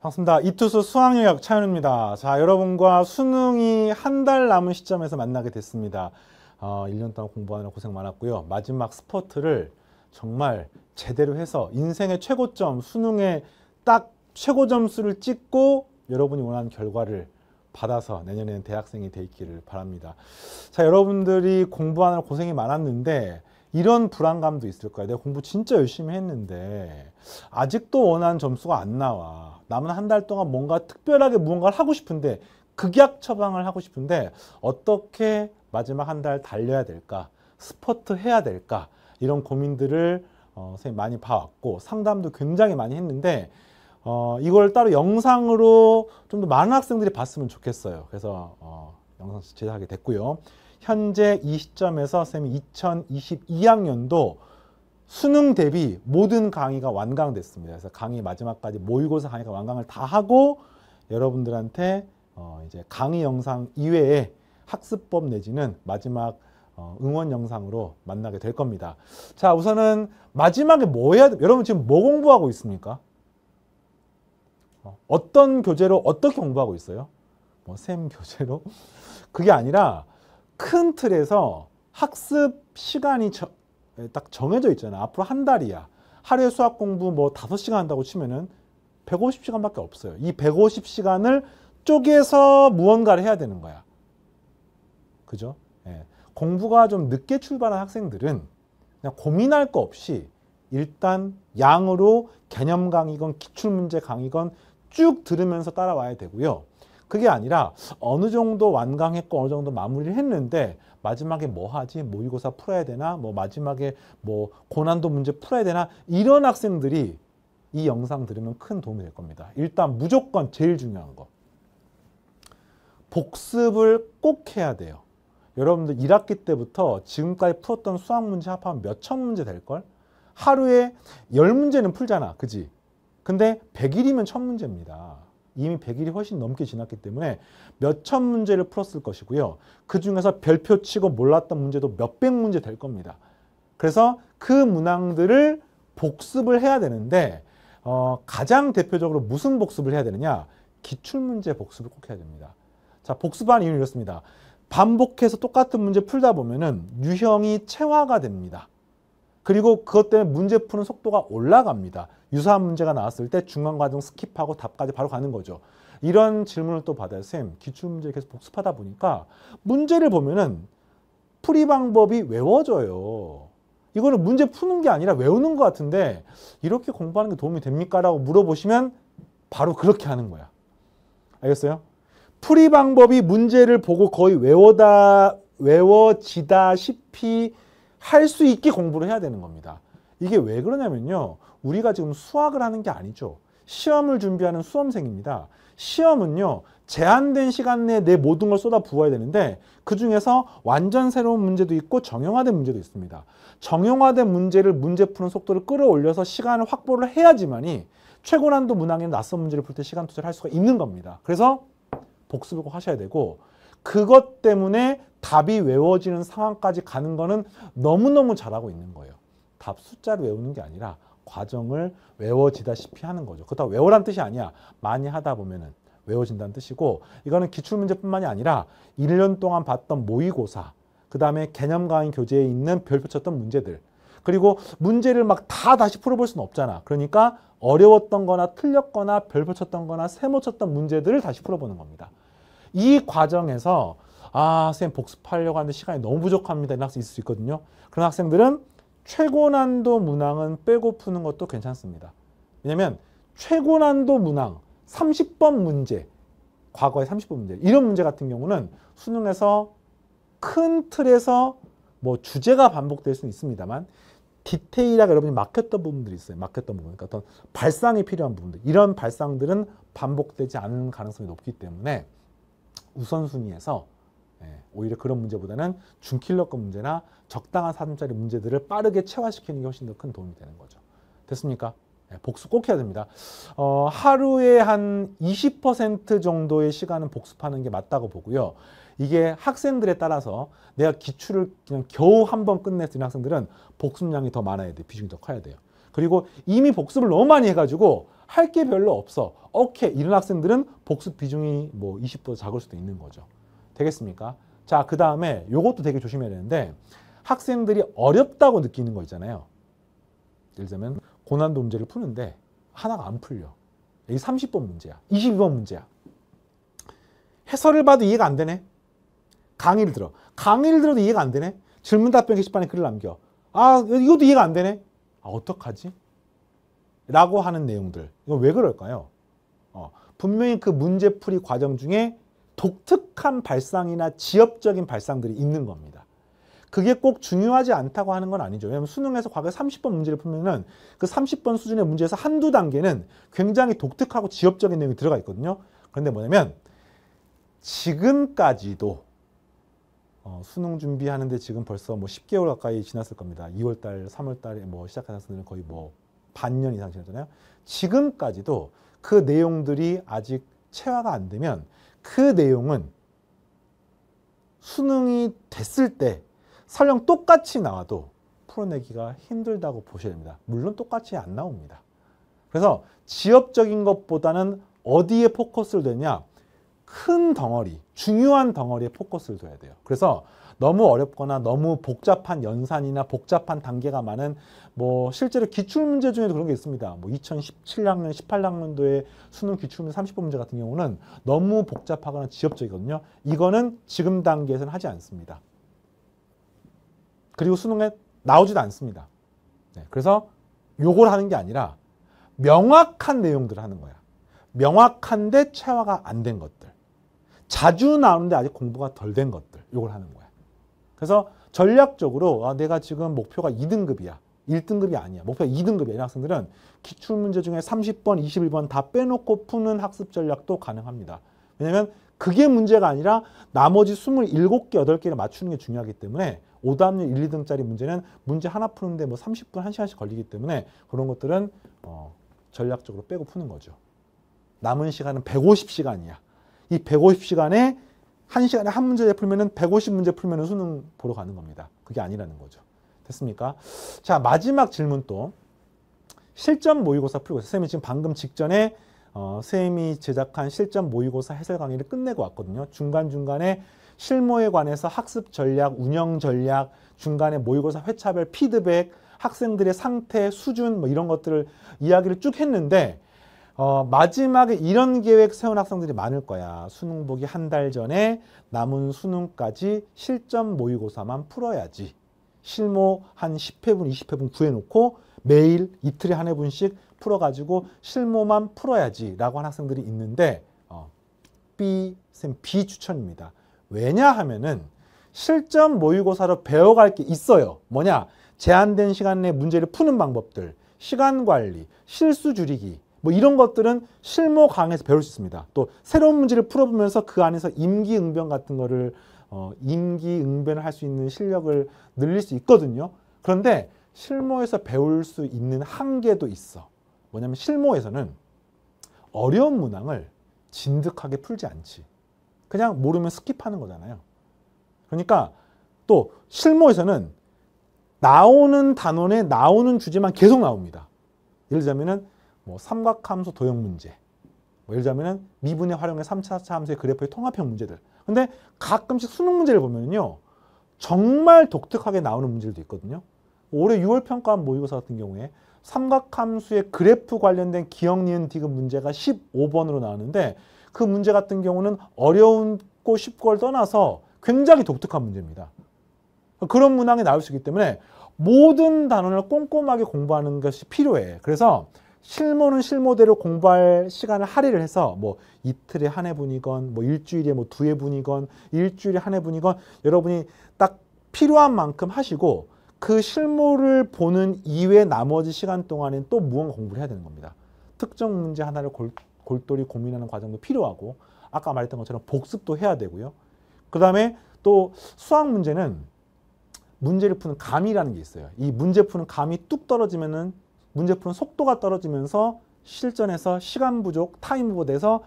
반갑습니다. 이투수 수학영역 차윤우입니다. 자, 여러분과 수능이 한 달 남은 시점에서 만나게 됐습니다. 1년 동안 공부하느라 고생 많았고요. 마지막 스퍼트를 정말 제대로 해서 인생의 최고점, 수능에 딱 최고 점수를 찍고 여러분이 원하는 결과를 받아서 내년에는 대학생이 돼 있기를 바랍니다. 자, 여러분들이 공부하느라 고생이 많았는데 이런 불안감도 있을 거예요. 내가 공부 진짜 열심히 했는데 아직도 원하는 점수가 안 나와. 남은 한 달 동안 뭔가 특별하게 무언가를 하고 싶은데 극약 처방을 하고 싶은데 어떻게 마지막 한 달 달려야 될까? 스퍼트 해야 될까? 이런 고민들을 선생님 많이 봐왔고 상담도 굉장히 많이 했는데 이걸 따로 영상으로 좀 더 많은 학생들이 봤으면 좋겠어요. 그래서 영상 제작하게 됐고요. 현재 이 시점에서 쌤이 2022학년도 수능 대비 모든 강의가 완강됐습니다. 그래서 강의 마지막까지 모의고사 강의가 완강을 다 하고 여러분들한테 이제 강의 영상 이외에 학습법 내지는 마지막 응원 영상으로 만나게 될 겁니다. 자, 우선은 마지막에 뭐 해야 돼? 여러분 지금 뭐 공부하고 있습니까? 어떤 교재로 어떻게 공부하고 있어요? 뭐 쌤 교재로? 그게 아니라 큰 틀에서 학습 시간이 딱 정해져 있잖아. 앞으로 한 달이야. 하루에 수학 공부 뭐 5시간 한다고 치면은 150시간밖에 없어요. 이 150시간을 쪼개서 무언가를 해야 되는 거야. 그죠? 예. 공부가 좀 늦게 출발한 학생들은 그냥 고민할 거 없이 일단 양으로 개념 강의건 기출문제 강의건 쭉 들으면서 따라와야 되고요. 그게 아니라 어느 정도 완강했고 어느 정도 마무리를 했는데 마지막에 뭐 하지? 모의고사 풀어야 되나? 뭐 마지막에 뭐 고난도 문제 풀어야 되나? 이런 학생들이 이 영상 들으면 큰 도움이 될 겁니다. 일단 무조건 제일 중요한 거. 복습을 꼭 해야 돼요. 여러분들 1학기 때부터 지금까지 풀었던 수학 문제 합하면 몇천 문제 될걸? 하루에 10문제는 풀잖아. 그지? 근데 100일이면 1000문제입니다. 이미 100일이 훨씬 넘게 지났기 때문에 몇천 문제를 풀었을 것이고요. 그 중에서 별표 치고 몰랐던 문제도 몇백 문제 될 겁니다. 그래서 그 문항들을 복습을 해야 되는데 가장 대표적으로 무슨 복습을 해야 되느냐? 기출문제 복습을 꼭 해야 됩니다. 자, 복습하는 이유는 이렇습니다. 반복해서 똑같은 문제 풀다 보면은 유형이 체화가 됩니다. 그리고 그것 때문에 문제 푸는 속도가 올라갑니다. 유사한 문제가 나왔을 때 중간과정 스킵하고 답까지 바로 가는 거죠. 이런 질문을 또 받아요. 쌤, 기출문제 계속 복습하다 보니까 문제를 보면은 풀이 방법이 외워져요. 이거는 문제 푸는 게 아니라 외우는 것 같은데 이렇게 공부하는 게 도움이 됩니까? 라고 물어보시면 바로 그렇게 하는 거야. 알겠어요? 풀이 방법이 문제를 보고 거의 외워지다시피 할 수 있게 공부를 해야 되는 겁니다. 이게 왜 그러냐면요. 우리가 지금 수학을 하는 게 아니죠. 시험을 준비하는 수험생입니다. 시험은요. 제한된 시간 내에 내 모든 걸 쏟아 부어야 되는데 그중에서 완전 새로운 문제도 있고 정형화된 문제도 있습니다. 정형화된 문제를 문제 푸는 속도를 끌어올려서 시간을 확보를 해야지만이 최고난도 문항의 낯선 문제를 풀 때 시간 투자를 할 수가 있는 겁니다. 그래서 복습을 꼭 하셔야 되고 그것 때문에 답이 외워지는 상황까지 가는 거는 너무너무 잘하고 있는 거예요. 답 숫자를 외우는 게 아니라 과정을 외워지다시피 하는 거죠. 그렇다고 외우란 뜻이 아니야. 많이 하다 보면은 외워진다는 뜻이고 이거는 기출문제뿐만이 아니라 1년 동안 봤던 모의고사 그 다음에 개념 강의 교재에 있는 별표 쳤던 문제들 그리고 문제를 막 다 다시 풀어볼 수는 없잖아. 그러니까 어려웠던 거나 틀렸거나 별표 쳤던 거나 세모 쳤던 문제들을 다시 풀어보는 겁니다. 이 과정에서 쌤 복습하려고 하는데 시간이 너무 부족합니다. 이런 학생이 있을 수 있거든요. 그런 학생들은 최고난도 문항은 빼고 푸는 것도 괜찮습니다. 왜냐면 최고난도 문항 30번 문제, 과거의 30번 문제 이런 문제 같은 경우는 수능에서 큰 틀에서 뭐 주제가 반복될 수는 있습니다만 디테일하게 여러분이 막혔던 부분들이 있어요. 막혔던 부분, 그러니까 어떤 발상이 필요한 부분들 이런 발상들은 반복되지 않는 가능성이 높기 때문에 우선순위에서 오히려 그런 문제보다는 중킬러급 문제나 적당한 4점짜리 문제들을 빠르게 체화시키는 게 훨씬 더 큰 도움이 되는 거죠. 됐습니까? 복습 꼭 해야 됩니다. 하루에 한 20% 정도의 시간은 복습하는 게 맞다고 보고요. 이게 학생들에 따라서 내가 기출을 그냥 겨우 한 번 끝냈던 학생들은 복습량이 더 많아야 돼요. 비중이 더 커야 돼요. 그리고 이미 복습을 너무 많이 해가지고 할 게 별로 없어. 오케이. 이런 학생들은 복습 비중이 뭐 20% 작을 수도 있는 거죠. 되겠습니까? 자, 그 다음에 요것도 되게 조심해야 되는데 학생들이 어렵다고 느끼는 거 있잖아요. 예를 들면 고난도 문제를 푸는데 하나가 안 풀려. 여기 30번 문제야. 22번 문제야. 해설을 봐도 이해가 안 되네. 강의를 들어. 강의를 들어도 이해가 안 되네. 질문 답변 게시판에 글을 남겨. 아, 이것도 이해가 안 되네. 아, 어떡하지? 라고 하는 내용들. 이건 왜 그럴까요? 분명히 그 문제풀이 과정 중에 독특한 발상이나 지엽적인 발상들이 있는 겁니다. 그게 꼭 중요하지 않다고 하는 건 아니죠. 왜냐하면 수능에서 과거에 30번 문제를 풀면은 그 30번 수준의 문제에서 한두 단계는 굉장히 독특하고 지엽적인 내용이 들어가 있거든요. 그런데 뭐냐면 지금까지도 수능 준비하는데 지금 벌써 뭐 10개월 가까이 지났을 겁니다. 2월달, 3월달에 뭐 시작한 학생들은 거의 뭐 반년 이상 지났잖아요. 지금까지도 그 내용들이 아직 체화가 안 되면 그 내용은 수능이 됐을 때 설령 똑같이 나와도 풀어내기가 힘들다고 보셔야 됩니다. 물론 똑같이 안 나옵니다. 그래서 지엽적인 것보다는 어디에 포커스를 둬야 큰 덩어리, 중요한 덩어리에 포커스를 둬야 돼요. 그래서 너무 어렵거나 너무 복잡한 연산이나 복잡한 단계가 많은 뭐 실제로 기출문제 중에도 그런 게 있습니다. 뭐 2017학년, 18학년도에 수능 기출문제 30번 문제 같은 경우는 너무 복잡하거나 지엽적이거든요. 이거는 지금 단계에서는 하지 않습니다. 그리고 수능에 나오지도 않습니다. 네, 그래서 요걸 하는 게 아니라 명확한 내용들을 하는 거야. 명확한데 체화가 안 된 것들. 자주 나오는데 아직 공부가 덜 된 것들. 요걸 하는 거야. 그래서 전략적으로 내가 지금 목표가 2등급이야. 1등급이 아니야. 목표가 2등급이야. 이런 학생들은 기출문제 중에 30번, 21번 다 빼놓고 푸는 학습 전략도 가능합니다. 왜냐하면 그게 문제가 아니라 나머지 27개, 8개를 맞추는 게 중요하기 때문에 오답률 1, 2등짜리 문제는 문제 하나 푸는데 뭐 30분, 1시간씩 걸리기 때문에 그런 것들은 전략적으로 빼고 푸는 거죠. 남은 시간은 150시간이야. 이 150시간에 1시간에 한 문제 풀면은 150문제 풀면은 수능 보러 가는 겁니다. 그게 아니라는 거죠. 됐습니까? 자, 마지막 질문 또 실전 모의고사 풀고 있어요. 선생님이 지금 방금 직전에 선생님이 제작한 실전 모의고사 해설 강의를 끝내고 왔거든요. 중간중간에 실무에 관해서 학습 전략, 운영 전략, 중간에 모의고사 회차별 피드백, 학생들의 상태, 수준 뭐 이런 것들을 이야기를 쭉 했는데 마지막에 이런 계획 세운 학생들이 많을 거야. 수능 보기 한 달 전에 남은 수능까지 실전 모의고사만 풀어야지. 실무 한 10회분, 20회분 구해놓고 매일 이틀에 한 회분씩 풀어가지고 실무만 풀어야지 라고 하는 학생들이 있는데 B 추천입니다. 왜냐하면은 실전 모의고사로 배워갈 게 있어요. 뭐냐? 제한된 시간 내에 문제를 푸는 방법들, 시간 관리, 실수 줄이기 뭐 이런 것들은 실무 강의에서 배울 수 있습니다. 또 새로운 문제를 풀어보면서 그 안에서 임기응변 같은 거를 임기응변을 할 수 있는 실력을 늘릴 수 있거든요. 그런데 실무에서 배울 수 있는 한계도 있어. 뭐냐면 실무에서는 어려운 문항을 진득하게 풀지 않지. 그냥 모르면 스킵하는 거잖아요. 그러니까 또 실무에서는 나오는 단원에 나오는 주제만 계속 나옵니다. 예를 들자면은 뭐 삼각함수 도형 문제, 뭐 예를 들자면은 미분의 활용의 3차차 함수의 그래프의 통합형 문제들. 근데 가끔씩 수능 문제를 보면요 정말 독특하게 나오는 문제들도 있거든요. 올해 6월 평가원 모의고사 같은 경우에 삼각함수의 그래프 관련된 기억, 니은, 디귿 문제가 15번으로 나왔는데 그 문제 같은 경우는 어려운고 쉽고를 떠나서 굉장히 독특한 문제입니다. 그런 문항이 나올 수 있기 때문에 모든 단원을 꼼꼼하게 공부하는 것이 필요해. 그래서 실무는 실무대로 공부할 시간을 할애를 해서 뭐 이틀에 한 회분이건 뭐 일주일에 뭐 2회분이건 일주일에 한 회분이건 여러분이 딱 필요한 만큼 하시고 그 실무를 보는 이외 나머지 시간 동안엔 또 무언가 공부를 해야 되는 겁니다. 특정 문제 하나를 골똘히 고민하는 과정도 필요하고 아까 말했던 것처럼 복습도 해야 되고요. 그 다음에 또 수학 문제는 문제를 푸는 감이라는 게 있어요. 이 문제 푸는 감이 뚝 떨어지면은 문제 푸는 속도가 떨어지면서 실전에서 시간 부족, 타임 오버돼서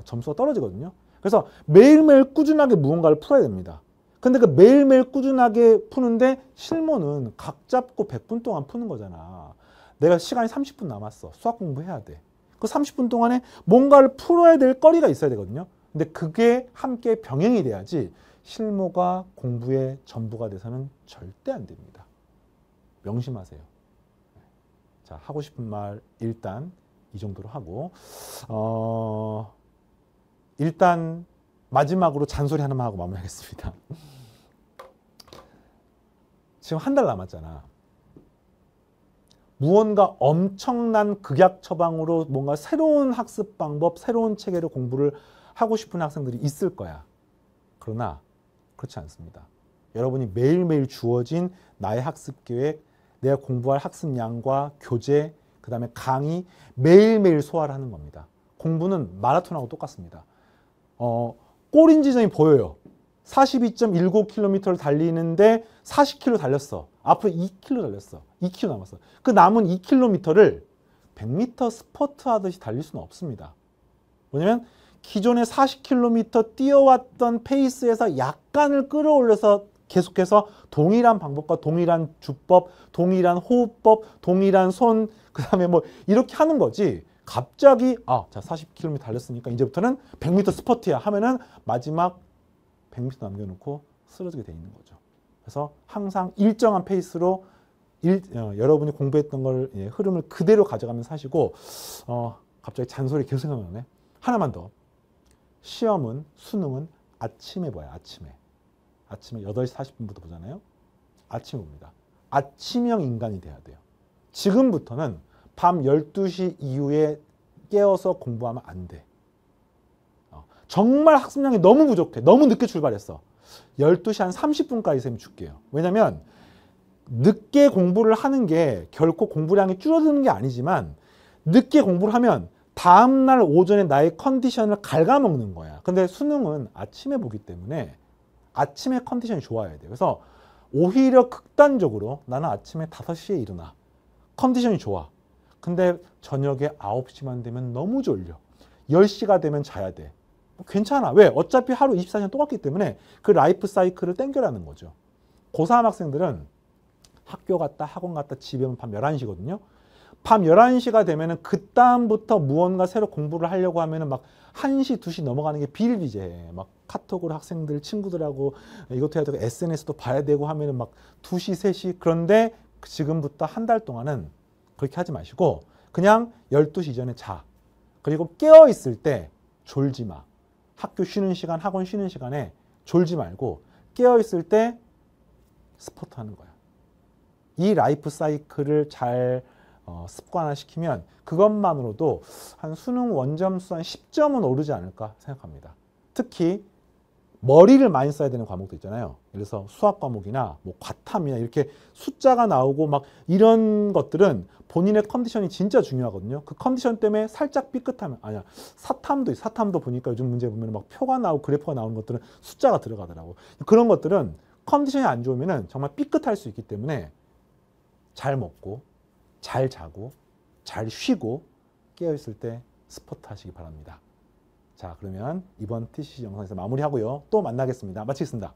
점수가 떨어지거든요. 그래서 매일매일 꾸준하게 무언가를 풀어야 됩니다. 근데 그 매일매일 꾸준하게 푸는데 실무는 각 잡고 100분 동안 푸는 거잖아. 내가 시간이 30분 남았어. 수학 공부해야 돼. 그 30분 동안에 뭔가를 풀어야 될 거리가 있어야 되거든요. 근데 그게 함께 병행이 돼야지 실무가 공부의 전부가 돼서는 절대 안 됩니다. 명심하세요. 자, 하고 싶은 말 일단 이 정도로 하고 일단 마지막으로 잔소리 하나만 하고 마무리하겠습니다. 지금 한 달 남았잖아. 무언가 엄청난 극약 처방으로 뭔가 새로운 학습 방법, 새로운 체계로 공부를 하고 싶은 학생들이 있을 거야. 그러나 그렇지 않습니다. 여러분이 매일매일 주어진 나의 학습 계획, 내가 공부할 학습량과 교재, 그 다음에 강의 매일매일 소화를 하는 겁니다. 공부는 마라톤하고 똑같습니다. 골인 지점이 보여요. 42.19km를 달리는데 40km 달렸어. 앞으로 2km 달렸어. 2km 남았어. 그 남은 2km를 100m 스퍼트 하듯이 달릴 수는 없습니다. 왜냐면 기존에 40km 뛰어왔던 페이스에서 약간을 끌어올려서 계속해서 동일한 방법과 동일한 주법, 동일한 호흡법, 동일한 손, 그 다음에 뭐 이렇게 하는 거지. 갑자기 자 40km 달렸으니까 이제부터는 100m 스퍼트야 하면은 마지막 100m 남겨놓고 쓰러지게 돼 있는 거죠. 그래서 항상 일정한 페이스로 여러분이 공부했던 걸 흐름을 그대로 가져가면서 하시고 갑자기 잔소리 계속 생각나네. 하나만 더. 시험은 수능은 아침에 봐요. 아침에 8시 40분부터 보잖아요. 아침에 봅니다. 아침형 인간이 돼야 돼요. 지금부터는 밤 12시 이후에 깨어서 공부하면 안 돼. 정말 학습량이 너무 부족해. 너무 늦게 출발했어. 12시 한 30분까지 쌤이 줄게요. 왜냐면 늦게 공부를 하는 게 결코 공부량이 줄어드는 게 아니지만 늦게 공부를 하면 다음날 오전에 나의 컨디션을 갉아먹는 거야. 근데 수능은 아침에 보기 때문에 아침에 컨디션이 좋아야 돼요. 그래서 오히려 극단적으로 나는 아침에 5시에 일어나. 컨디션이 좋아. 근데 저녁에 9시만 되면 너무 졸려. 10시가 되면 자야 돼. 괜찮아. 왜? 어차피 하루 24시간 똑같기 때문에 그 라이프 사이클을 땡겨라는 거죠. 고3 학생들은 학교 갔다 학원 갔다 집에 오면 밤 11시거든요. 밤 11시가 되면은 그 다음부터 무언가 새로 공부를 하려고 하면은 막 1시, 2시 넘어가는 게 비일비재해. 막 카톡으로 학생들, 친구들하고 이것도 해야 되고 SNS도 봐야 되고 하면은 막 2시, 3시. 그런데 지금부터 한 달 동안은 그렇게 하지 마시고 그냥 12시 이전에 자. 그리고 깨어 있을 때 졸지 마. 학교 쉬는 시간, 학원 쉬는 시간에 졸지 말고 깨어 있을 때 스포트 하는 거야. 이 라이프 사이클을 잘 습관화시키면 그것만으로도 한 수능 원점수 한 10점은 오르지 않을까 생각합니다. 특히 머리를 많이 써야 되는 과목도 있잖아요. 예를 들어서 수학 과목이나 뭐 과탐이나 이렇게 숫자가 나오고 막 이런 것들은 본인의 컨디션이 진짜 중요하거든요. 그 컨디션 때문에 살짝 삐끗하면 아니야. 사탐도 보니까 요즘 문제 보면 막 표가 나오고 그래프가 나오는 것들은 숫자가 들어가더라고. 그런 것들은 컨디션이 안 좋으면 정말 삐끗할 수 있기 때문에 잘 먹고 잘 자고 잘 쉬고 깨어있을 때 스포트 하시기 바랍니다. 자, 그러면 이번 TCC 영상에서 마무리하고요. 또 만나겠습니다. 마치겠습니다.